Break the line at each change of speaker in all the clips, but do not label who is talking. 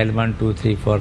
L1, 2, 3, 4,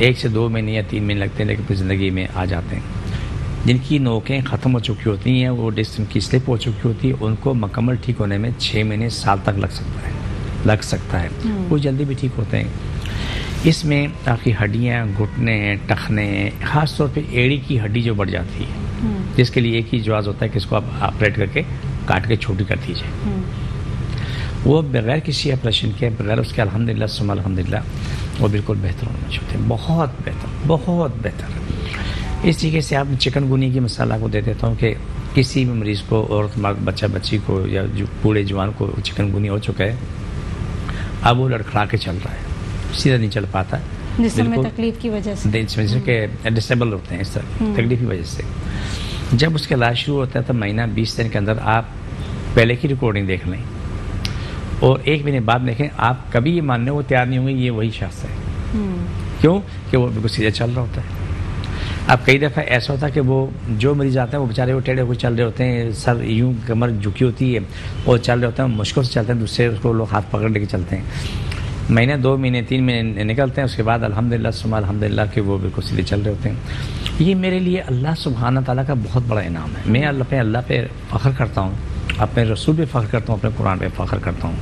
1 سے 2 مہینے یا 3 مہینے لگتے ہیں لیکن پھر زندگی میں آ جاتے ہیں. جن کی نوکیں ختم ہو چکی ہوتی ہیں, وہ ڈسک کی سلپ ہو چکی ہوتی ہے, ان کو مکمل ٹھیک ہونے میں 6 مہینے سال تک لگ سکتا ہے. وہ جلدی بھی ٹھیک ہوتے ہیں. اس میں آپ کی ہڈیاں, گھٹنے, ٹخنے, خاص طور پہ ایڑی کی ہڈی جو بڑھ جاتی ہے, جس کے لیے ایک ہی جواز ہوتا ہے کہ اس کو آپ آپریٹ کر کے کاٹ کے چھوٹی کر دیجیے. وہ بغیر کسی آپریشن کے, بغیر اس کے الحمدللہ ثم الحمدللہ وہ بالکل بہتر ہونا چاہتے ہیں. بہت بہتر, بہت بہتر. اس طریقے سے آپ چکن گونی کی مثال آپ کو دے دیتا ہوں کہ کسی بھی مریض کو, عورت, مرد, بچہ بچی کو یا جو بوڑھے جوان کو چکن گونی ہو چکا ہے, اب وہ لڑکھڑا کے چل رہا ہے, سیدھا نہیں چل پاتا,
جسم میں تکلیف کی وجہ سے
کہ ڈسیبل ہوتے ہیں اس طرح تکلیف کی وجہ سے. جب اس کا علاج شروع ہوتا ہے تو مہینہ 20 دن کے اندر آپ پہلے کی ریکارڈنگ دیکھ لیں اور 1 مہینے بعد دیکھیں, آپ کبھی یہ ماننے کو تیار نہیں ہوں گے یہ وہی شخص ہے. کیوں کہ وہ بالکل سیدھا چل رہا ہوتا ہے. اب کئی دفعہ ایسا ہوتا ہے کہ وہ جو مریض آتے ہیں وہ بیچارے وہ ٹیڑھے ہو چل رہے ہوتے ہیں, سر یوں کمر جھکی ہوتی ہے, اور چل رہے ہوتے ہیں, مشکل سے چلتے ہیں, دوسرے اس کو لوگ ہاتھ پکڑ لے کے چلتے ہیں. مہینے 2 مہینے 3 مہینے نکلتے ہیں, اس کے بعد الحمدللہ ثم الحمدللہ کہ وہ بالکل سیدھے چل رہے ہوتے ہیں. یہ میرے لیے اللہ سبحانہ تعالیٰ کا بہت بڑا انعام ہے. میں اللہ پہ فخر کرتا ہوں, اپنے رسول پہ فخر کرتا ہوں, اپنے قرآن پہ فخر کرتا ہوں.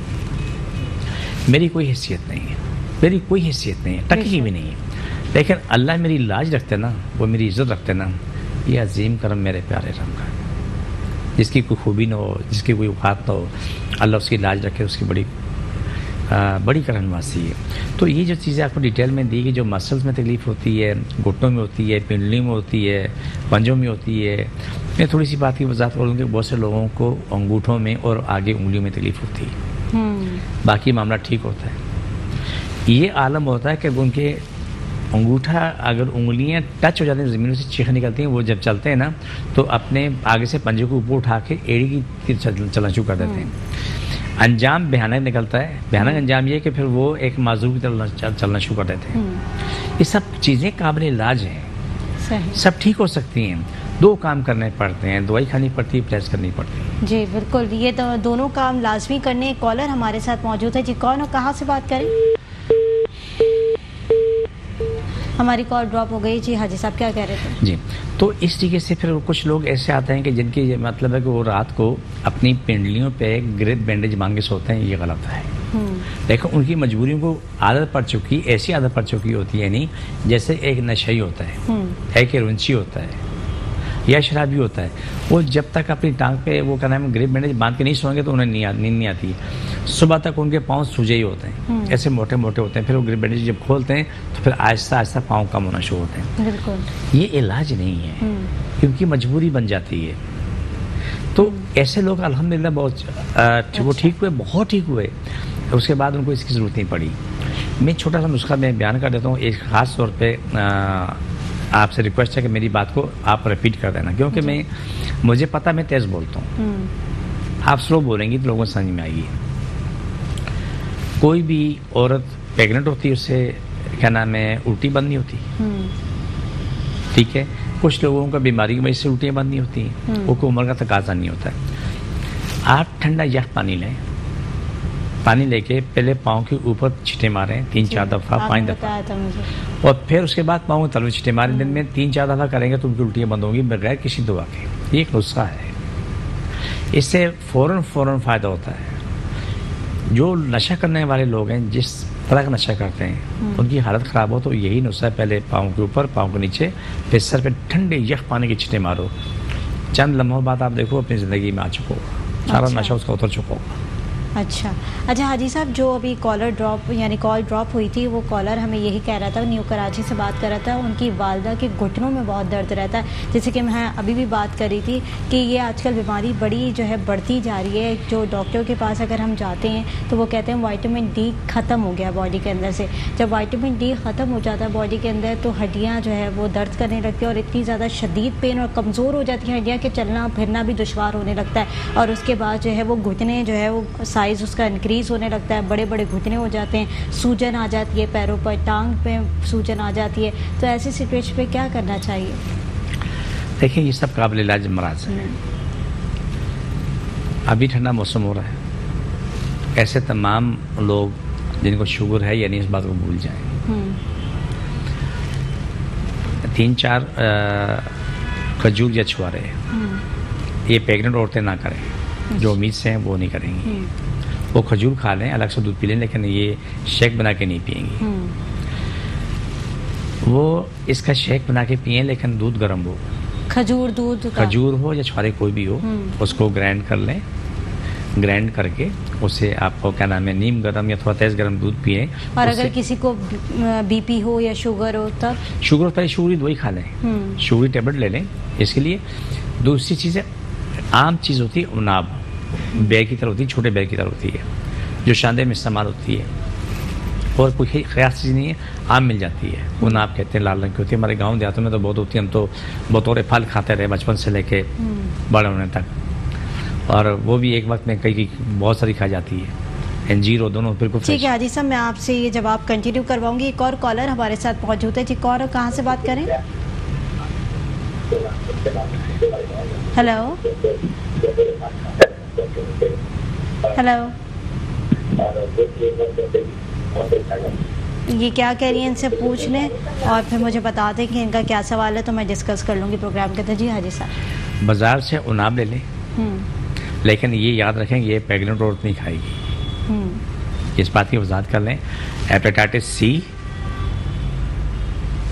میری کوئی حیثیت نہیں ہے, میری کوئی حیثیت نہیں ہے, ٹکی کی بھی نہیں ہے, لیکن اللہ میری لاج رکھتے نا, وہ میری عزت رکھتے نا, یہ عظیم کرم میرے پیارے رب کا. جس کی کوئی خوبی نہ ہو, جس کی کوئی اوقات نہ ہو, اللہ اس کی لاج رکھے, اس کی بڑی کرم نوازی ہے. تو یہ جو چیزیں آپ کو ڈیٹیل میں دی کہ جو مسلز میں تکلیف ہوتی ہے, گھٹنوں میں ہوتی ہے, پنڈلی میں ہوتی ہے, پنجوں میں ہوتی ہے, میں تھوڑی سی بات کی وضاحت کروں کہ بہت سے لوگوں کو انگوٹھوں میں اور آگے انگلیوں میں تکلیف ہوتی ہے, باقی معاملہ ٹھیک ہوتا ہے. یہ عالم ہوتا ہے کہ ان کے انگوٹھا اگر انگلیاں ٹچ ہو جاتی ہیں زمین سے چیخیں نکلتی ہیں, وہ جب چلتے ہیں نا تو اپنے آگے سے پنجے کو اوپر اٹھا کے ایڑی کی چلنا شروع کر دیتے ہیں. انجام بھیانک نکلتا ہے. بھیانک انجام یہ کہ پھر وہ ایک معذور کی طرح چلنا شروع کر دیتے ہیں. یہ سب چیزیں قابل علاج ہیں, سب ٹھیک ہو سکتی ہیں. 2 کام کرنے پڑتے ہیں, دوائی کھانی پڑتی ہے, پریس کرنی پڑتی ہے.
جی بالکل, یہ تو دونوں کام لازمی کرنے. کالر ہمارے ساتھ موجود ہے. جی کون اور کہاں سے بات کریں؟ ہماری کال ڈراپ ہو گئی. جی حاجی صاحب کیا کہہ رہے تھے؟
جی تو اس طریقے سے پھر کچھ لوگ ایسے آتے ہیں کہ جن کی مطلب ہے کہ وہ رات کو اپنی پنڈلیوں پہ گرد بینڈیج باندھ کے سوتے ہیں. یہ غلط ہے. دیکھو ان کی مجبوریوں کو عادت پڑ چکی, ایسی عادت پڑ چکی ہوتی ہے, نہیں جیسے ایک نشئی ہوتا ہے کہ رنچی ہوتا ہے یا شرابی ہوتا ہے. وہ جب تک اپنی ٹانگ پہ وہ کہنا ہے گرپ بینڈیج باندھ کے نہیں سوئیں گے تو انہیں نیند نہیں آتی ہے. صبح تک ان کے پاؤں سوجے ہی ہوتے ہیں, ایسے موٹے موٹے ہوتے ہیں. پھر وہ گرپ بینڈیج جب کھولتے ہیں تو پھر آہستہ آہستہ پاؤں کم ہونا شروع ہوتے ہیں. بالکل یہ علاج نہیں ہے, کیونکہ مجبوری بن جاتی ہے. تو ایسے لوگ الحمدللہ بہت وہ ٹھیک ہوئے, بہت ٹھیک ہوئے. اس کے بعد ان کو اس کی ضرورت نہیں پڑی. میں چھوٹا سا نسخہ میں بیان کر دیتا ہوں. ایک خاص طور پہ آپ سے ریکویسٹ ہے کہ میری بات کو آپ ریپیٹ کر دینا, کیونکہ مجھے پتہ میں تیز بولتا ہوں. آپ سلو بولیں گی تو لوگوں کو سمجھ میں آئے گی. کوئی بھی عورت پیگنٹ ہوتی ہے, اس سے کیا نام ہے الٹی بند نہیں ہوتی, ٹھیک ہے. کچھ لوگوں کا بیماری کی وجہ سے الٹیاں بند نہیں ہوتی, وہ کوئی عمر کا تقاضا نہیں ہوتا ہے. آپ ٹھنڈا یخ پانی لیں, پانی لے کے پہلے پاؤں کے اوپر چھٹے ماریں 3-4 دفعہ, 5 دفعہ, اور پھر اس کے بعد پاؤں کے تلویں چھٹے ماریں. دن میں 3-4 دفعہ کریں گے تو ان کی الٹیاں بند ہوں گی بغیر کسی دوا کے. یہ ایک نسخہ ہے, اس سے فوراً فائدہ ہوتا ہے. جو نشہ کرنے والے لوگ ہیں, جس طرح کا نشہ کرتے ہیں, ان کی حالت خراب ہو تو یہی نسخہ ہے. پہلے پاؤں کے اوپر, پاؤں کے نیچے, پھر سر پہ ٹھنڈے یخ پانی کے چھٹے مارو. چند لمحوں بعد آپ دیکھو اپنی زندگی میں آ چکا ہوگا, سارا نشہ اس کا اتر چکا ہوگا.
اچھا حاجی صاحب, جو ابھی کالر ڈراپ یعنی کال ڈراپ ہوئی تھی, وہ کالر ہمیں یہی کہہ رہا تھا, نیو کراچی سے بات کر رہا تھا. ان کی والدہ کے گھٹنوں میں بہت درد رہتا ہے, جیسے کہ میں ابھی بھی بات کر رہی تھی کہ یہ آج کل بیماری بڑی جو ہے بڑھتی جا رہی ہے. جو ڈاکٹر کے پاس اگر ہم جاتے ہیں تو وہ کہتے ہیں وائٹامن ڈی ختم ہو گیا باڈی کے اندر سے. جب وائٹامن ڈی ختم ہو جاتا ہے باڈی کے اندر تو ہڈیاں جو ہے وہ درد کرنے لگتی ہیں, اور اتنی زیادہ شدید پین اور کمزور ہو جاتی ہیں ہڈیاں کہ چلنا پھرنا بھی دشوار ہونے لگتا ہے. اور اس کے بعد جو ہے وہ گھٹنے جو ہے وہ سائز اس کا انکریز ہونے لگتا ہے, بڑے بڑے گھٹنے ہو جاتے ہیں, سوجن آ جاتی ہے پیروں پر, ٹانگ پہ سوجن آ جاتی ہے. تو ایسی سچویشن پہ کیا کرنا چاہیے؟
دیکھیں یہ سب قابل علاج امراض ہیں. ابھی ٹھنڈا موسم ہو رہا ہے, ایسے تمام لوگ جن کو شوگر ہے یعنی اس بات کو بھول جائیں. 3-4 کھجور یا چھوارے یہ پیگنٹ عورتیں نہ کریں، جو امید سے ہیں وہ نہیں کریں گی. وہ کھجور کھا لیں، الگ سے دودھ پی لیں، لیکن یہ شیک بنا کے نہیں پئیں گی. وہ اس کا شیک بنا کے پئیں لیکن دودھ گرم ہو، کھجور ہو یا چھوارے کوئی بھی ہو، اس کو گرائنڈ کر لیں. گرائنڈ کر کے اسے آپ کو کیا نام ہے نیم گرم یا تھوڑا تیز گرم دودھ پئیں.
اور اگر کسی کو بی پی ہو یا شوگر ہو تب
شوگر پہلے شوگری دوائی کھا لیں، شوگری ٹیبلٹ لے لیں اس کے لیے. دوسری چیز ہے عام چیز ہوتی ہے اناب، بیگ کی طرح ہوتی ہے، چھوٹے بیگ کی طرح ہوتی ہے، جو شاندے میں استعمال ہوتی ہے اور کوئی خاص چیز نہیں ہے، عام مل جاتی ہے. اناب کہتے ہیں، لال رنگ کی ہوتی ہے. ہمارے گاؤں دیہاتوں میں تو بہت ہوتی ہے، ہم تو بطور پھل کھاتے رہے بچپن سے لے کے بڑے ہونے تک. اور وہ بھی ایک وقت میں کئی بہت ساری کھا جاتی ہے، انجیر اور دونوں بالکل.
ٹھیک ہے حاجی صاحب، میں آپ سے یہ جواب کنٹینیو کرواؤں گی. ایک اور کالر ہمارے ساتھ موجود ہے. جی کون اور کہاں سے بات کریں؟ ہیلو ہیلو، یہ کیا کہہ رہی ہیں ان سے پوچھ لیں اور پھر مجھے بتا دیں کہ ان کا کیا سوال ہے تو میں ڈسکس کر لوں گی پروگرام کے اندر. جی حاجی صاحب،
بازار سے اناب لے لیں، لیکن یہ یاد رکھیں کہ یہ پیگنٹ عورت نہیں کھائے گی. اس بات کی وضاحت کر لیں. ہیپیٹائٹس سی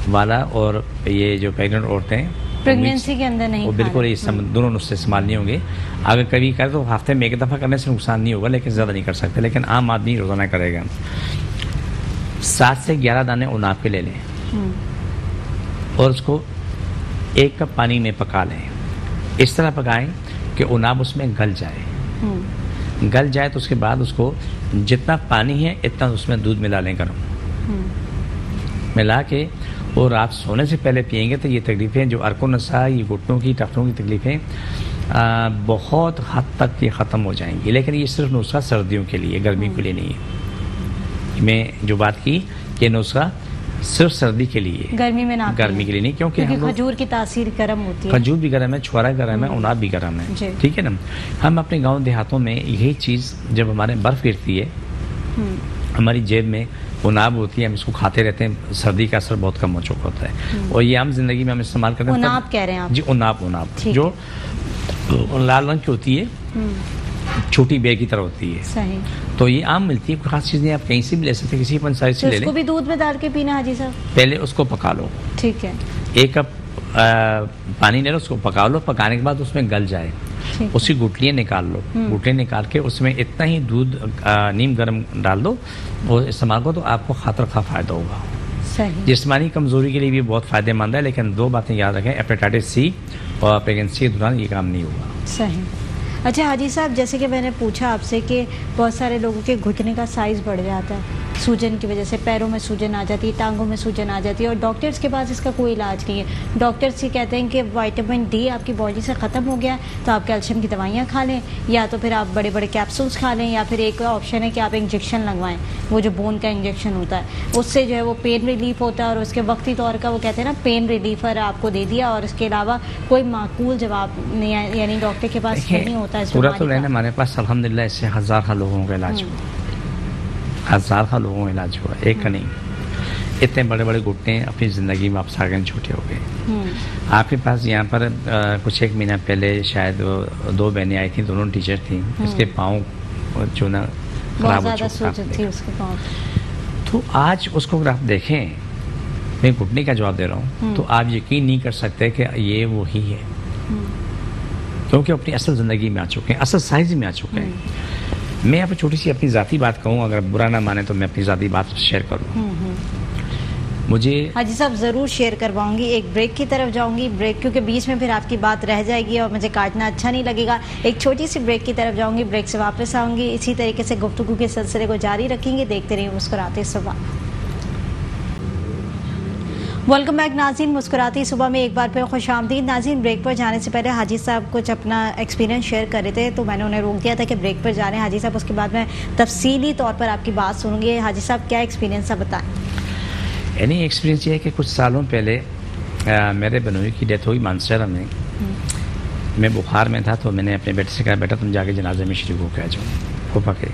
والا اور یہ جو پیگنٹ عورتیں
پریگنینسی کے اندر نہیں،
وہ بالکل یہ دونوں نسخے استعمال نہیں ہوں گے. اگر کبھی کرے تو ہفتے میں ایک دفعہ کرنے سے نقصان نہیں ہوگا، لیکن زیادہ نہیں کر سکتے. لیکن عام آدمی روزانہ کرے گا. 7 سے 11 دانے اناب کے لے لیں اور اس کو 1 کپ پانی میں پکا لیں. اس طرح پکائیں کہ اناب اس میں گل جائے. گل جائے تو اس کے بعد اس کو جتنا پانی ہے اتنا اس میں دودھ ملا لیں گرم، ملا کے اور آپ سونے سے پہلے پئیں گے تو یہ تکلیفیں جو ارک و نسا، یہ گھٹنوں کی ٹخنوں کی تکلیفیں بہت حد تک یہ ختم ہو جائیں گی. لیکن یہ صرف نسخہ سردیوں کے لیے، گرمی کے لیے نہیں ہے. میں جو بات کی کہ نسخہ صرف سردی کے لیے، گرمی میں نہ، گرمی کے لیے نہیں، کیونکہ
کھجور کی تاثیر گرم ہوتی ہے.
کھجور بھی گرم ہے، چھوارا گرم ہے، اناب بھی گرم ہے. ٹھیک ہے نا. ہم اپنے گاؤں دیہاتوں میں یہی چیز جب ہمارے برف گرتی ہے ہماری جیب میں اناب ہوتی ہے، ہم اس کو کھاتے رہتے ہیں. سردی کا اثر بہت کم ہو چکا ہوتا ہے اور یہ عام زندگی میں ہم استعمال کرتے ہیں.
اناب کہہ رہے ہیں آپ؟
جی اناب جو لال رنگ کی ہوتی ہے، چھوٹی بیگ کی طرح ہوتی ہے.
صحیح. تو
یہ عام ملتی ہے، کوئی خاص چیز نہیں. آپ کہیں سے بھی لے سکتے، کسی پنساری سے لے لیں.
اس کو بھی دودھ میں ڈال کے پینا حاجی صاحب؟
پہلے اس کو پکا لو.
ٹھیک ہے.
1 کپ پانی لے لو، اس کو پکا لو. پکانے کے بعد اس میں گل جائے، اس کی گٹلیاں نکال لو. گٹلیاں نکال کے اس میں اتنا ہی دودھ نیم گرم ڈال دو اور استعمال کرو تو آپ کو خاطر خواہ فائدہ ہوگا.
صحیح.
جسمانی کمزوری کے لیے بھی بہت فائدہ مند ہے. لیکن 2 باتیں یاد رکھیں، ہیپیٹائٹس سی اور پریگنسی کے دوران یہ کام نہیں ہوگا.
صحیح. اچھا حاجی صاحب، جیسے کہ میں نے پوچھا آپ سے کہ بہت سارے لوگوں کے گھٹنے کا سائز بڑھ جاتا ہے سوجن کی وجہ سے، پیروں میں سوجن آ جاتی ہے، ٹانگوں میں سوجن آ جاتی ہے اور ڈاکٹرز کے پاس اس کا کوئی علاج نہیں ہے. ڈاکٹرز یہ کہتے ہیں کہ وائٹامن ڈی آپ کی باڈی سے ختم ہو گیا تو آپ کیلشیم کی دوائیاں کھا لیں، یا تو پھر آپ بڑے بڑے کیپسولس کھا لیں، یا پھر ایک آپشن ہے کہ آپ انجیکشن لگوائیں. وہ جو بون کا انجیکشن ہوتا ہے اس سے جو ہے وہ پین ریلیف ہوتا ہے اور اس کے وقتی طور کا وہ کہتے ہیں نا پین ریلیفر آپ کو دے دیا، اور اس کے علاوہ کوئی معقول جواب نہیں ہے، یعنی ڈاکٹر کے پاس نہیں ہوتا ہے.
پورا تو لینا ہمارے پاس الحمدللہ اس سے ہزارہ لوگوں کا علاج ہوا، ہزارہ لوگوں کا علاج ہوا، ایک کا نہیں. اتنے بڑے بڑے گھٹنے اپنی زندگی میں آپ ساگن چھوٹے ہو گئے. آپ کے پاس یہاں پر کچھ 1 مہینہ پہلے شاید 2 بہنیں آئی تھیں، دونوں ٹیچر تھیں. اس کے پاؤں جو نا خراب ہو چکا تھا. تو آج اس کو اگر آپ دیکھیں، میں گھٹنے کا جواب دے رہا ہوں، تو آپ یقین نہیں کر سکتے کہ یہ وہی ہے، کیونکہ اپنی اصل زندگی میں آ چکے ہیں، اصل سائز میں آ چکے ہیں. میں آپ چھوٹی سی اپنی ذاتی بات کہوں، اگر برا نہ مانے تو میں اپنی ذاتی بات شیئر کروں. مجھے
حاجی صاحب ضرور شیئر کرواؤں گی. ایک بریک کی طرف جاؤں گی، بریک کیونکہ بیچ میں پھر آپ کی بات رہ جائے گی اور مجھے کاٹنا اچھا نہیں لگے گا. ایک چھوٹی سی بریک کی طرف جاؤں گی، بریک سے واپس آؤں گی. اسی طریقے سے گفتگو کے سلسلے کو جاری رکھیں گے. دیکھتے رہیے مسکراتے صبح. ویلکم بیک ناظرین، مسکراتی صبح میں ایک بار پھر خوش آمدید. ناظرین، بریک پر جانے سے پہلے حاجی صاحب کچھ اپنا ایکسپیرینس شیئر کر رہے تھے تو میں نے انہیں روک دیا تھا کہ بریک پر جا رہے ہیں حاجی صاحب. اس کے بعد میں تفصیلی طور پر آپ کی بات سنوں گی. حاجی صاحب کیا ایکسپیرینس ہے بتائیں.
یعنی ایکسپیرینس یہ ہے کہ کچھ سالوں پہلے میرے بنوئی کی ڈیتھ ہوئی مانسٹر میں. میں بخار میں تھا تو میں نے اپنے بیٹے سے کہا بیٹا تم جا کے جنازے میں شریک ہو کے آ جاؤ. وہ پکڑے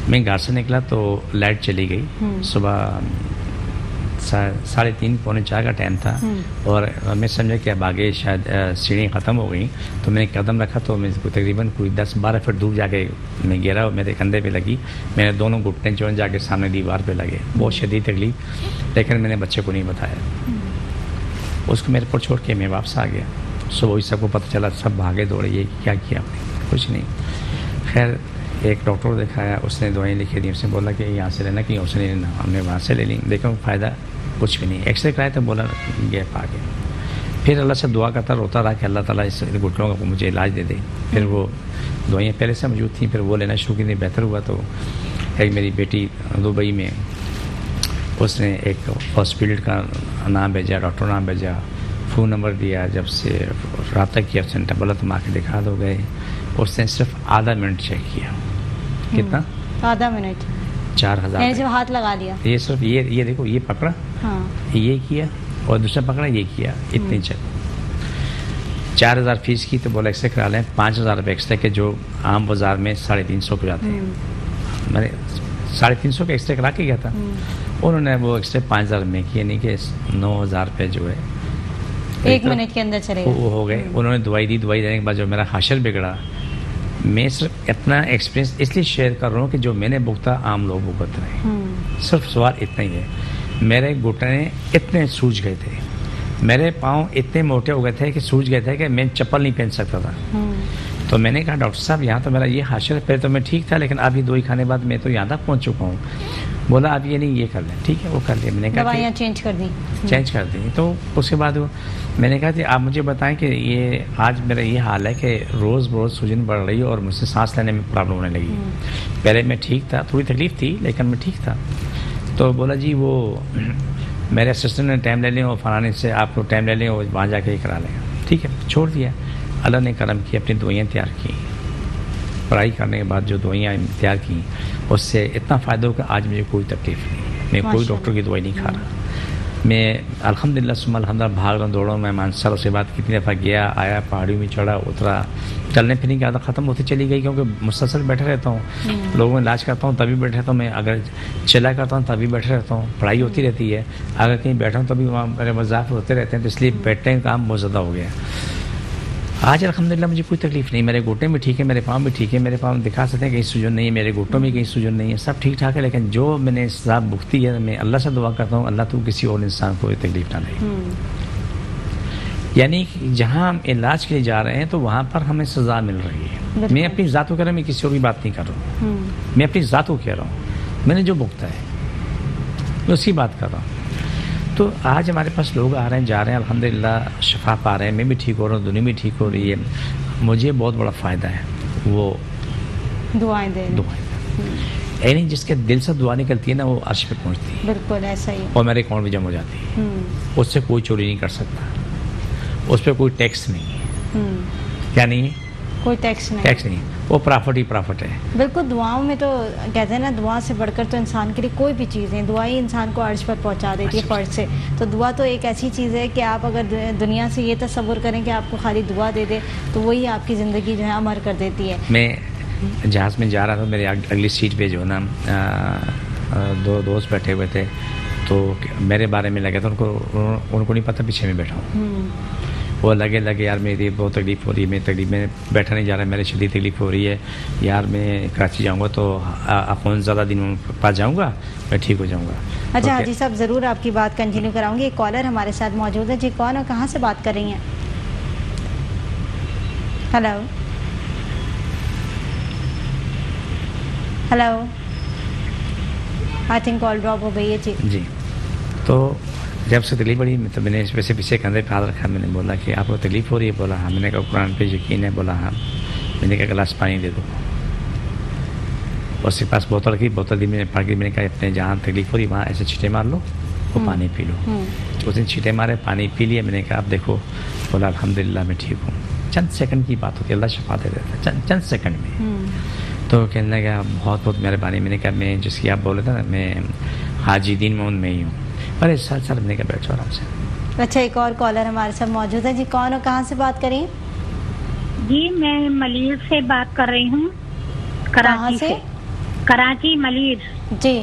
میں گھر سے نکلا تو لائٹ چلی گئی. صبح 3:30 پونے 4 کا ٹائم تھا اور میں سمجھا کہ اب آگے شاید سیڑھیں ختم ہو گئی، تو میں نے قدم رکھا تو میں تقریباً کوئی 10-12 فٹ دور جا کے میں گرا اور میرے کندھے پہ لگی، میرے دونوں گھٹنے جو جا کے سامنے دیوار پہ لگے، بہت شدید تکلیف، لیکن میں نے بچے کو نہیں بتایا، اس کو میرے پر چھوڑ کے میں واپس آ گیا۔ صبح وہی سب کو پتہ چلا، سب بھاگے دوڑے، یہ کیا کیا آپ نے؟ کچھ نہیں۔ خیر ایک ڈاکٹر کو دکھایا، اس نے دوائیں لکھی دی، اس نے بولا کہ یہاں سے لینا کہ اسے نہیں لینا، ہم نے وہاں سے لے لی، دیکھو فائدہ کچھ بھی نہیں۔ ایکس رے کرایا تو بولا گیپ آ گیا۔ پھر اللہ سے دعا کرتا روتا رہا کہ اللہ تعالیٰ اس گھٹنوں کا مجھے علاج دے دے۔ پھر وہ دوائیں پہلے سے موجود تھیں، پھر وہ لینا شروع کی، بہتر ہوا۔ تو ایک میری بیٹی دبئی میں، اس نے ایک ہاسپٹل کا نام بھیجا، ڈاکٹر نام بھیجا، فون نمبر دیا، جب سے رابطہ کیا اس نے بولا تم آ کے دکھا دو گئے۔ اس نے صرف آدھا منٹ چیک کیا۔ کتنا؟
آدھا منٹ،
4000
جو ہاتھ لگا لیا،
یہ صرف یہ دیکھو، یہ پکڑا،
ہاں
یہ کیا اور دوسرا پکڑا، یہ کیا، اتنی چیک۔ 4000 فیس کی، تو بولا ایکسرے کرا لیں، 5000 روپے ایکسرے کے جو عام بازار میں 350 کے جاتے ہیں۔ میں نے 350 کا ایکسرے کرا کے گیا تھا، انہوں نے وہ ایکسرے 5000 میں کیے، نہیں کہ 9000 روپے جو ہے
1 منٹ کے اندر چلے
وہ ہو گئے۔ انہوں نے دوائی دی، دوائی دینے کے بعد جو میرا حاشر بگڑا، میں صرف اپنا ایکسپیرینس اس لیے شیئر کر رہا ہوں کہ جو میں نے بھگتا عام لوگ بھگت رہے ہیں، صرف سوال اتنا ہی ہے۔ میرے گھٹنے اتنے سوج گئے تھے، میرے پاؤں اتنے موٹے ہو گئے تھے کہ سوج گئے تھے کہ میں چپل نہیں پہن سکتا تھا۔ تو میں نے کہا ڈاکٹر صاحب یہاں تو میرا یہ حاشر، پھر تو میں ٹھیک تھا، لیکن ابھی دوائی کھانے بعد میں تو یہاں تک پہنچ چکا ہوں۔ بولا اب یہ نہیں، یہ کر لیں، ٹھیک ہے، وہ کر لیا۔ میں نے کہا
دوائیاں چینج کر دی۔
تو اس کے بعد میں نے کہا کہ آپ مجھے بتائیں کہ یہ آج میرا یہ حال ہے کہ روز بروز سوجن بڑھ رہی ہے اور مجھ سے سانس لینے میں پرابلم ہونے لگی۔ پہلے میں ٹھیک تھا، تھوڑی تکلیف تھی لیکن میں ٹھیک تھا۔ تو بولا جی وہ میرے اسسٹنٹ نے ٹائم لے لیں اور فلانے سے آپ کو ٹائم لے لیں اور وہاں جا کے ہی کرا لیں۔ ٹھیک ہے، چھوڑ دیا۔ اللہ نے کرم کی، اپنی دوائیاں تیار کی، پڑھائی کرنے کے بعد جو دوائیاں تیار کی اس سے اتنا فائدہ ہو کہ آج مجھے کوئی تکلیف نہیں، میں کوئی ڈاکٹر کی دوائی نہیں کھا رہا۔ میں الحمدللہ ثم الحمدللہ بھاگ رہا ہوں، دوڑ رہا ہوں۔ میں مانسر اس کے بعد کتنی دفعہ گیا آیا، پہاڑیوں میں چڑھا اترا، چلنے پھرنے کی عادت ختم ہوتی چلی گئی کیونکہ مسلسل بیٹھا رہتا ہوں، لوگوں میں علاج کرتا ہوں تبھی بیٹھا رہتا ہوں، میں اگر چلا کرتا ہوں تبھی بیٹھا رہتا ہوں، پڑھائی ہوتی رہتی ہے، اگر کہیں بیٹھا ہوں تبھی وہاں میرے مذاق ہوتے رہتے ہیں، تو اس لیے بیٹھنے کا کام بہت زیادہ ہو گیا۔ آج الحمدللہ مجھے کوئی تکلیف نہیں، میرے گھٹنے بھی ٹھیک ہے، میرے پاؤں بھی ٹھیک ہے، میرے پاؤں دکھا سکتے ہیں کہیں سوجن نہیں ہے، میرے گھٹنوں میں کہیں سوجن نہیں ہے، سب ٹھیک ٹھاک ہے۔ لیکن جو میں نے سزا بھگتی ہے، میں اللہ سے دعا کرتا ہوں اللہ تو کسی اور انسان کو تکلیف نہ دے۔ یعنی جہاں ہم علاج کے لیے جا رہے ہیں تو وہاں پر ہمیں سزا مل رہی ہے۔ میں اپنی ذات کو کہہ رہا ہوں، میں کسی اور کی بات نہیں کر رہا ہوں، میں اپنی ذات کو کہہ رہا ہوں، میں نے جو بھگتا ہے میں اس کی بات کر رہا ہوں۔ تو آج ہمارے پاس لوگ آ رہے ہیں جا رہے ہیں، الحمدللہ شفا پا رہے ہیں، میں بھی ٹھیک ہو رہا ہوں، دنیا بھی ٹھیک ہو رہی ہے۔ مجھے بہت بڑا فائدہ ہے وہ
دعائیں دیں،
یعنی جس کے دل سے دعا نکلتی ہے نا وہ عرش پہ پہنچتی ہے،
بالکل ایسا ہی،
اور میرے اکاؤنٹ میں جمع ہو جاتی ہے۔ اس سے کوئی چوری نہیں کر سکتا، اس پہ کوئی ٹیکس نہیں ہے۔ کیا نہیں ہے؟
کوئی ٹیکس نہیں،
وہ پرافٹ ہی پرافٹ ہے۔
بالکل، دعاؤں میں تو کہتے ہیں نا، دعا سے بڑھ کر تو انسان کے لیے کوئی بھی چیز نہیں، دعا ہی انسان کو عرش پر پہنچا دیتی ہے فرض سے۔ تو دعا تو ایک ایسی چیز ہے کہ آپ اگر دنیا سے یہ تصور کریں کہ آپ کو خالی دعا دے دے تو وہی آپ کی زندگی جو ہے امر کر دیتی ہے۔
میں جہاز میں جا رہا تھا، میرے اگلی سیٹ پہ جو ہے نا 2 دوست بیٹھے ہوئے تھے، تو میرے بارے میں لگا تھا، ان کو نہیں پتہ پیچھے میں بیٹھا ہوں۔ وہ لگے یار میری بہت تکلیف ہو رہی ہے، میں بیٹھا نہیں جا رہا، میرے شدید تکلیف ہو رہی ہے یار، میں کراچی جاؤں گا تو اپون زیادہ دن پاس جاؤں گا، میں ٹھیک ہو جاؤں گا۔
اچھا حاجی صاحب، ضرور آپ کی بات کنٹینیو کراؤں گی۔ ایک کالر ہمارے ساتھ موجود ہے، جی کون اور کہاں سے بات کر رہی ہیں؟ Hello I think call drop ہو گئی ہے۔
جی تو جب سے تکلیف پڑی تو میں نے اس ویسے پیچھے کندھے پہ ہاتھ رکھا، میں نے بولا کہ آپ کو تکلیف ہو رہی ہے؟ بولا ہاں۔ میں نے کہا قرآن پہ یقین ہے؟ بولا ہاں۔ میں نے کہا گلاس پانی دے دو، اس کے پاس بوتل رکھی، بوتل دی، میں نے پڑھ کے میں نے کہا اپنے جہاں تکلیف ہو رہی وہاں ایسے چھینٹے مار لو، وہ پانی پی لو۔ اس دن چھینٹے مارے، پانی پی لیے، میں نے کہا اب دیکھو، بولا الحمدللہ میں ٹھیک ہوں۔ چند سیکنڈ کی بات ہوتی ہے، اللہ شفا دے دیتا ہے چند سیکنڈ میں۔ تو کہنے لگا بہت بہت مہربانی۔ میں نے کہا میں جس کی آپ بولے تھے نا، میں حاجی دین محمد میں ہی ہوں۔ ارے سر میں نے کہا بیٹھو آرام سے۔
اچھا، ایک اور کالر ہمارے ساتھ موجود ہے، جی کون اور کہاں سے بات کریں؟
جی میں ملیر سے بات کر رہی ہوں، کراچی سے۔ کراچی ملیر۔
جی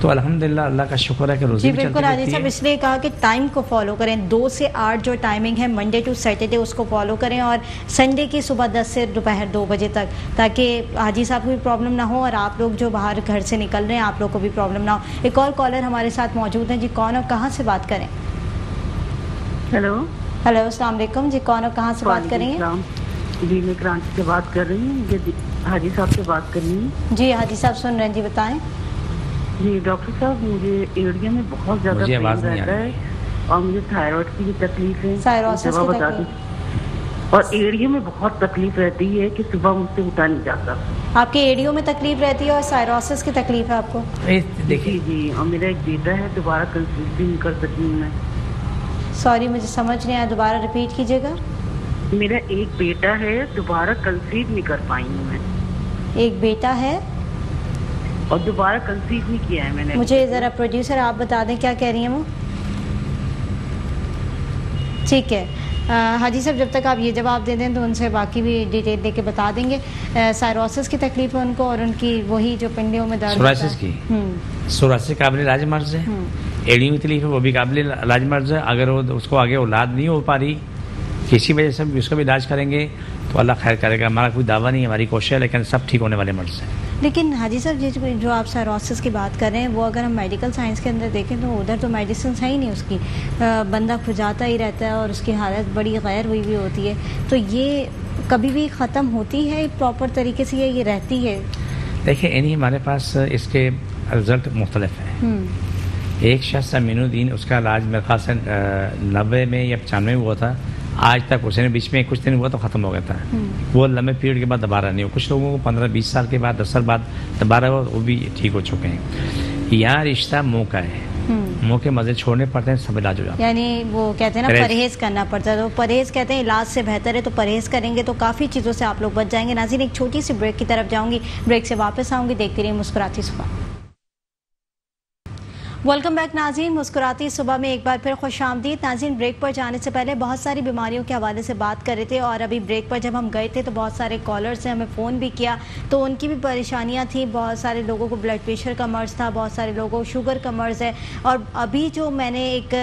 تو الحمدللہ اللہ کا شکر ہے کہ روزی
جی
بھی چلتی
بالکل حاجی
رہتی
صاحب،
ہے.
اس لیے کہا کہ ٹائم کو فالو کریں. 2 سے 8 جو ٹائمنگ ہے منڈے ٹو سیٹرڈے اس کو فالو کریں، اور سنڈے کی صبح 10 سے دوپہر 2 بجے تک، تاکہ حاجی صاحب کو بھی پرابلم نہ ہو اور آپ لوگ جو باہر گھر سے نکل رہے ہیں آپ لوگ کو بھی پرابلم نہ ہو. ایک اور کالر ہمارے ساتھ موجود ہیں. جی کون اور کہاں سے بات کریں؟
ہیلو
ہیلو السلام علیکم. جی کون اور کہاں سے بات کریں گے؟
جی میں کراچی سے بات کر رہی ہوں. مجھے حاجی صاحب سے بات کرنی ہے.
جی حاجی صاحب سن رہے ہیں، جی بتائیں.
جی ڈاکٹر صاحب، مجھے ایڑیوں میں بہت زیادہ
مجھے
پین
آواز نہیں
رہتا
آ
ہے
رہی.
اور مجھے تھائرائڈ کی بھی تکلیف ہے.
تھائرائڈ
دوا بتا دیں. اور ایڑیوں میں بہت تکلیف رہتی ہے کہ صبح مجھ سے اٹھا نہیں جاتا.
آپ کے ایڑیوں میں تکلیف رہتی ہے اور سائروسس کی تکلیف ہے آپ کو؟
دیکھیے
جی اور میرا ایک بیٹا ہے، دوبارہ کنسیو بھی نہیں کر سکی ہوں میں.
سوری مجھے سمجھ نہیں آیا، دوبارہ ریپیٹ کیجیے گا.
میرا ایک بیٹا ہے، دوبارہ کنسیو نہیں کر پائی ہوں میں.
ایک بیٹا ہے
اور دوبارہ کنسیو نہیں کیا ہے میں نے.
مجھے ذرا پروڈیوسر آپ بتا دیں کیا کہہ رہی ہیں وہ. ٹھیک ہے حاجی صاحب، جب تک آپ یہ جواب دے دیں تو ان سے باقی بھی ڈیٹیل دے کے بتا دیں گے. سائروسس کی تکلیف ہے ان کو، اور ان کی وہی جو پنڈیوں میں درد
سورائسس کی. سورائسس قابل علاج مرض ہے. ایڑیوں میں تکلیف ہے وہ بھی قابل علاج مرض ہے. اگر وہ اس کو آگے اولاد نہیں ہو پا رہی کسی وجہ سے اس کا بھی علاج کریں گے تو اللہ خیر کرے گا. ہمارا کوئی دعویٰ نہیں ہے، ہماری کوشش ہے، لیکن سب ٹھیک ہونے والے مرض ہیں.
لیکن حاجی صاحب جو آپ سائروسس کی بات کر رہے ہیں وہ اگر ہم میڈیکل سائنس کے اندر دیکھیں تو ادھر تو میڈیسنس ہے ہی نہیں. اس کی بندہ کھجاتا ہی رہتا ہے اور اس کی حالت بڑی غیر ہوئی بھی ہوتی ہے. تو یہ کبھی بھی ختم ہوتی ہے پراپر طریقے سے یہ رہتی ہے؟
دیکھیں ہمارے پاس اس کے رزلٹ مختلف ہیں. ایک شخص امین الدین، اس کا علاج میرے خیال سے 90 میں یا 95 میں ہوا تھا. آج تک اس نے بیچ میں کچھ دن ہوا تو ختم ہو گیا تھا. وہ لمبے پیریڈ کے بعد دوبارہ نہیں ہو. کچھ لوگوں کو 15-20 سال کے بعد 10 سال بعد دوبارہ ہوا، وہ بھی ٹھیک ہو چکے ہیں. یہاں رشتہ منہ کا ہے، منہ کے مزے چھوڑنے پڑتے ہیں، سب علاج ہو جاتا ہے.
یعنی وہ کہتے ہیں نا پرہیز کرنا پڑتا ہے. تو پرہیز کہتے ہیں علاج سے بہتر ہے، تو پرہیز کریں گے تو کافی چیزوں سے آپ لوگ بچ جائیں گے. ناظرین ایک چھوٹی سی بریک کی طرف جاؤں گی، بریک سے واپس آؤں گی. دیکھتے رہیے مسکراتی صبح. ویلکم بیک ناظرین، مسکراتی صبح میں ایک بار پھر خوش آمدید. ناظرین بریک پر جانے سے پہلے بہت ساری بیماریوں کے حوالے سے بات کر رہے تھے، اور ابھی بریک پر جب ہم گئے تھے تو بہت سارے کالرز نے ہمیں فون بھی کیا تو ان کی بھی پریشانیاں تھیں. بہت سارے لوگوں کو بلڈ پریشر کا مرض تھا، بہت سارے لوگوں کو شوگر کا مرض ہے. اور ابھی جو میں نے ایک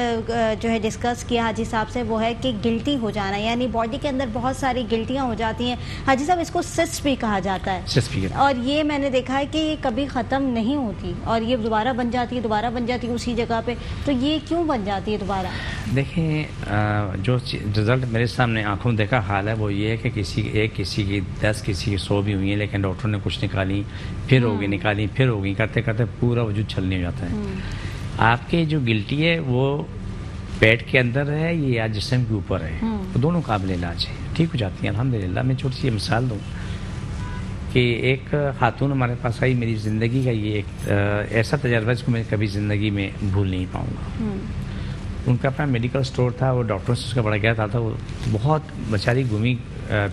جو ہے ڈسکس کیا حاجی صاحب سے وہ ہے کہ گلٹی ہو جانا، یعنی باڈی کے اندر بہت ساری گلٹیاں ہو جاتی ہیں. حاجی صاحب اس کو سسٹ بھی کہا جاتا ہے، اور یہ میں نے دیکھا ہے کہ یہ کبھی ختم نہیں ہوتی اور یہ دوبارہ بن جاتی ہے اسی جگہ پہ. تو یہ کیوں بن جاتی ہے دوبارہ؟
دیکھیں جو رزلٹ میرے سامنے آنکھوں میں دیکھا حال ہے وہ یہ ہے کہ کسی کی 10 کسی کی 100 بھی ہوئی ہیں، لیکن ڈاکٹر نے کچھ نکالی پھر ہوگی کرتے کرتے پورا وجود چھلنے ہو جاتا ہے. آپ کی جو گلٹی ہے وہ پیٹ کے اندر ہے یا جسم کے اوپر ہے، تو دونوں قابل علاج ہے، ٹھیک ہو جاتی ہیں الحمدللہ. میں چھوٹی سی مثال دوں کہ ایک خاتون ہمارے پاس آئی. میری زندگی کا یہ ایک ایسا تجربہ جس کو میں کبھی زندگی میں بھول نہیں پاؤں گا. ان کا اپنا میڈیکل سٹور تھا، وہ ڈاکٹر سے اس کا بڑا گیا تھا. وہ بہت بیچاری گھومی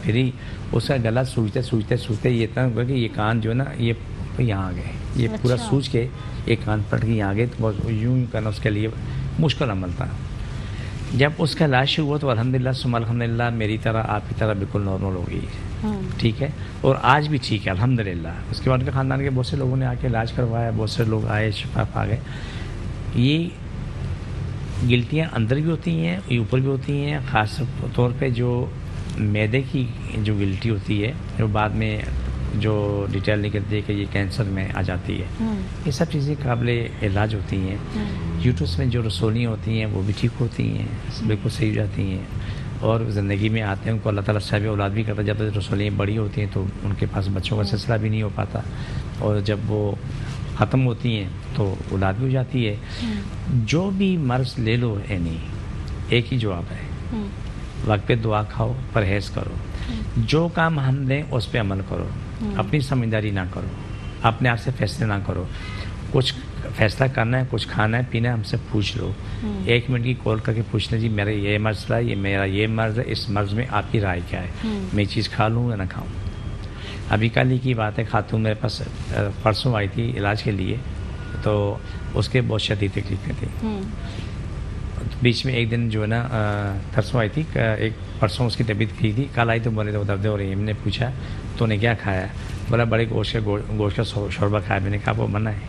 پھری، اس کا گلا سوچتے یہ اتنا ہوا کہ یہ کان جو ہے نا یہ یہاں آ گئے، یہ پورا سوچ کے یہ کان پٹ کے یہاں آ گئے. تو یوں کرنا اس کے لیے مشکل عمل تھا. جب اس کا علاج ہوا تو الحمدللہ میری طرح آپ کی طرح بالکل نارمل ہو گئی، ٹھیک ہے، اور آج بھی ٹھیک ہے الحمدللہ. اس کے بعد ان کے خاندان کے بہت سے لوگوں نے آ کے علاج کروایا، بہت سے لوگ آئے شفا پا گئے. یہ گلٹیاں اندر بھی ہوتی ہیں، یہ اوپر بھی ہوتی ہیں. خاص طور پہ جو معدے کی جو گلٹی ہوتی ہے جو بعد میں جو ڈیٹیل نکلتی ہے کہ یہ کینسر میں آ جاتی ہے، یہ سب چیزیں قابل علاج ہوتی ہیں. یوٹرس میں جو رسولیاں ہوتی ہیں وہ بھی ٹھیک ہوتی ہیں، بالکل صحیح ہو جاتی ہیں. اور زندگی میں آتے ہیں ان کو اللہ تعالیٰ صاحب اولاد بھی کرتا جاتا ہے. رسولیاں بڑی ہوتی ہیں تو ان کے پاس بچوں کا سلسلہ بھی نہیں ہو پاتا، اور جب وہ ختم ہوتی ہیں تو اولاد بھی ہو جاتی ہے. جو بھی مرض لے لو ایک ہی جواب ہے، وقت پہ دعا کھاؤ، پرہیز کرو، جو کام ہم دیں اس پہ عمل کرو، اپنی سمجھداری نہ کرو، اپنے آپ سے فیصلے نہ کرو. کچھ فیصلہ کرنا ہے، کچھ کھانا ہے پینا ہے، ہم سے پوچھ لو. 1 منٹ کی کال کر کے پوچھ لیں جی میرا یہ مسئلہ ہے، میرا یہ مرض ہے، اس مرض میں آپ کی رائے کیا ہے، میں چیز کھا لوں یا نہ کھاؤں. ابھی کل ہی کی بات ہے، خاتون میرے پاس پرسوں آئی تھی علاج کے لیے، تو اس کے بہت شدید تکلیفیں تھیں. بیچ میں ایک دن جو ہے نا پرسوں آئی تھی، ایک پرسوں اس کی طبیعت ٹھیک تھی، کل آئی تو بولے تو درد ہو رہی ہے. ہم نے پوچھا تو نے کیا کھایا؟ بولا بڑے گوشت کا شوربہ کھایا. میں نے کہا وہ منع ہے،